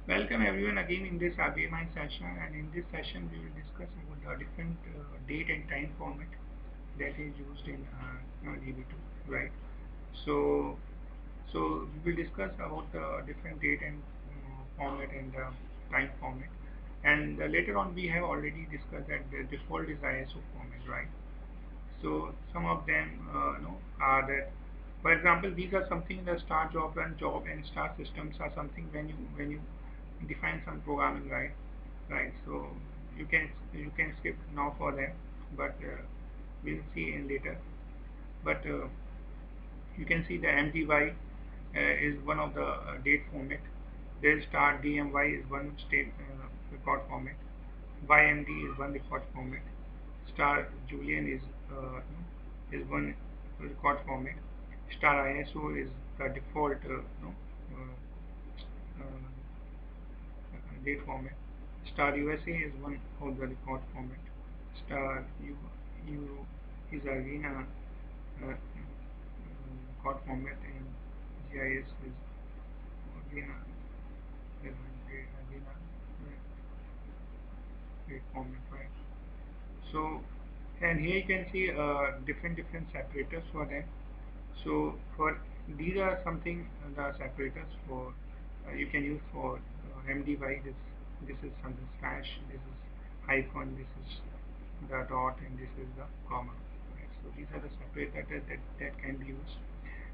Welcome everyone again in this RBMI session, and in this session we will discuss about the different date and time format that is used in DB2, right? So, so we will discuss about the different date and format and time format, and later on we have already discussed that the default is ISO format, right? So some of them are that, for example, these are something the start job, run job, and start systems are something when you define some programming, right. So you can skip now for them, but we'll see in later. But you can see the MDY is one of the date format. Then start DMY is one state record format. YMD is one record format. Star Julian is one record format. Star ISO is the default uh, date format. Star USA is one of the record format. Star Euro is again a record format, and GIS is again a date format, right? So, and here you can see different separators for them. So for these are something the separators for you can use for MDY. This is something slash. This is hyphen. This is the dot, and this is the comma. Right? So these are the separators that can be used.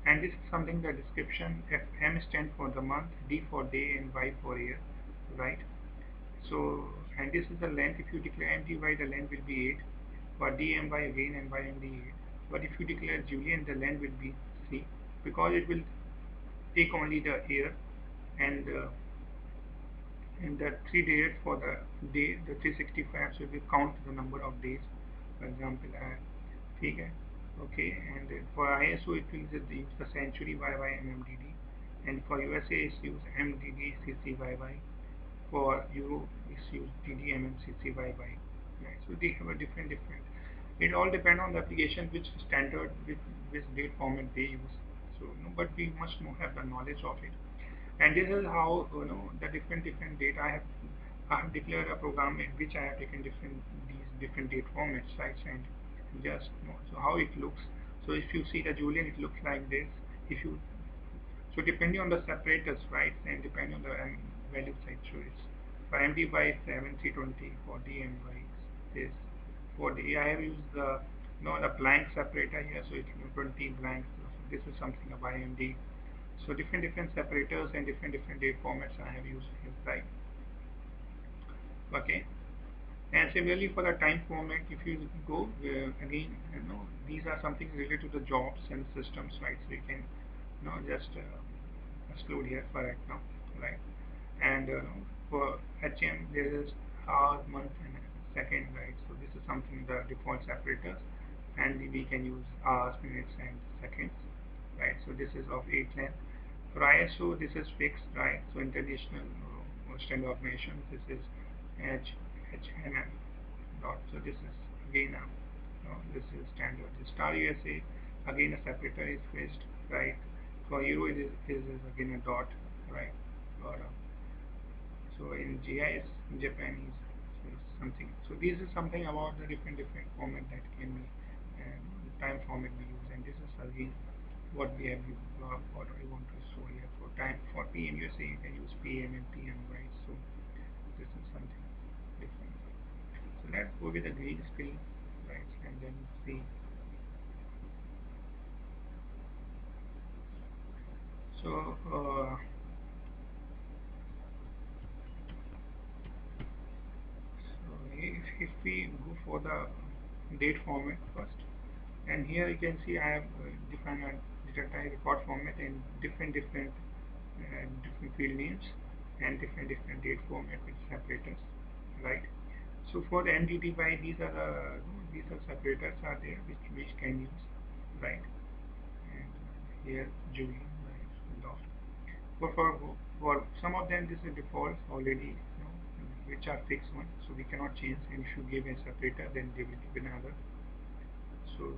And this is something the description. F M stands for the month, D for day, and Y for year, right? So, and this is the length. If you declare MDY, the length will be 8. For DMY again and YMD 8. But if you declare Julian, the length will be C, because it will take only the year, and the 3 days for the day, the 365, so we count the number of days. For example, ठीक है, okay, and for ISO it will use the century YY MMDD, and for USA it's use MDD CCYY. For Euro it's use DDMMCCYY. Right? So they have a different. It all depends on the application, which standard, which date format they use. So, but we must have the knowledge of it. And this is how the different date I have declared a program in which I have taken these different date formats, right? And just so how it looks. So if you see the Julian, it looks like this. If you so depending on the separators, right, and depending on the value side choice. For MD by 7320, for DMY is for the I have used the the blank separator here, so it's 20 blanks. So this is something of IMD. So different separators and different date formats I have used here, right? Okay. And similarly for the time format, if you go again, these are something related to the jobs and systems, right? So you can just exclude here for right now, right? And for HM there is hour, month, and second, right? So this is something the default separators, and we can use hours, minutes, and seconds, right? So this is of 8 length. For ISO this is fixed, right? So international standard organization, this is HNM dot. So this is again this is standard. The Star USA again a separator is fixed, right? For Euro it is again a dot, right? Or so in GIS in Japanese, so it's something. So this is something about the different format that can be time format we use, and this is again what we have used, what I want to show here for time. For PM USA you can use PM and PM, right? So this is something different. So let's go with the green screen, right? And then see. So so if we go for the date format first, and here you can see I have defined a data type record format and different field names and different date format with separators, right? So for the MDT these are these are separators are there which can use, right? And here Julian, right? Dot. For some of them this is default already, which are fixed ones, so we cannot change. And if you give a separator, then they will give another. So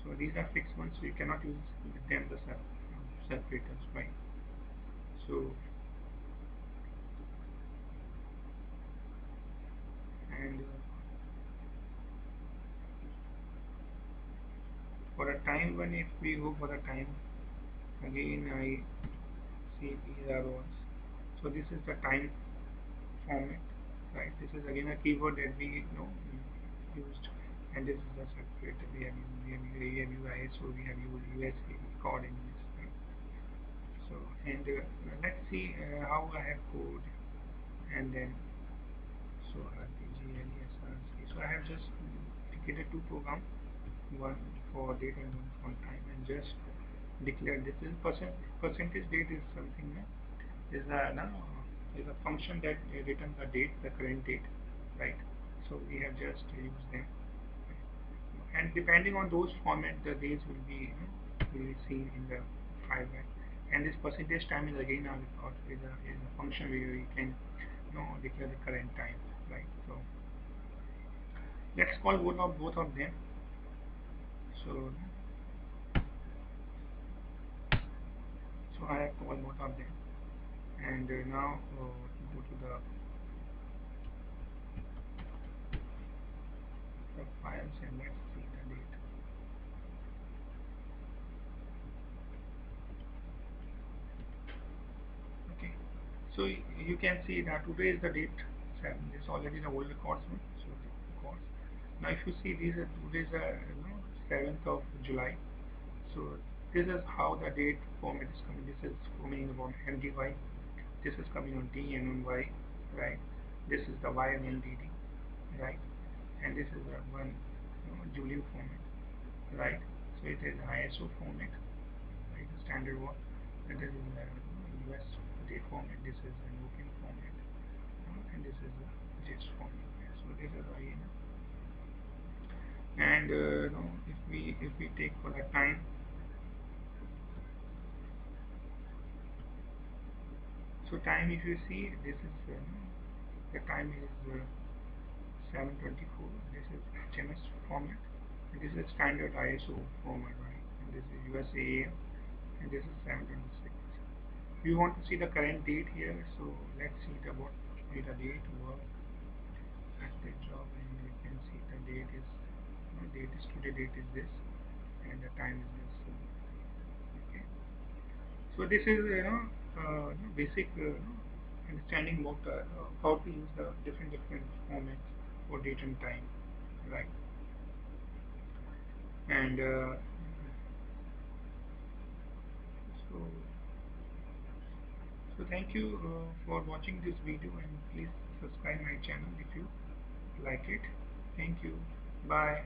so these are fixed ones, so you cannot use with them the separators, right? So time one, if we go for the time, again I see these are ones. So this is the time format, right? This is again a keyword that we used, and this is the certificate that we have used ISO, we have used USA code in this, right? So and let's see how I have code, and then so RPGLESRC. So I have just created two programs, one for date and one for time, and just declare this is percentage date is something is a no, is a function that returns the date, the current date, right? So we have just used them, and depending on those format, the days will be seen in the file, right? And this percentage time is again is a function where we can declare the current time, right? So let's call both of them. So so I have called both of them, and now go to the files and let's see the date. Okay, so you can see that today is the date 7. This is already the old records one. So the records. Now if you see these are today is 7th of July. So this is how the date format is coming. This is coming in the form MDY. This is coming on D and on Y, right? This is the Y and LDD, right? And this is the one Julian format, right? So it is ISO format, right? The standard one. And this is the US date format. This is an open format, and this is the JIT format. So this is again, and if we take for the time, so time if you see this is the time is 7:24. This is HMS format. And this is standard ISO format, right? And this is USAAM, and this is 7:26. We want to see the current date here, so let's see what the date work at the job, and you can see the date is date is today, date is this, and the time is this. So, okay, so this is basic understanding about how to use the different formats for date and time, right? And so so thank you for watching this video, and please subscribe my channel if you like it. Thank you. Bye.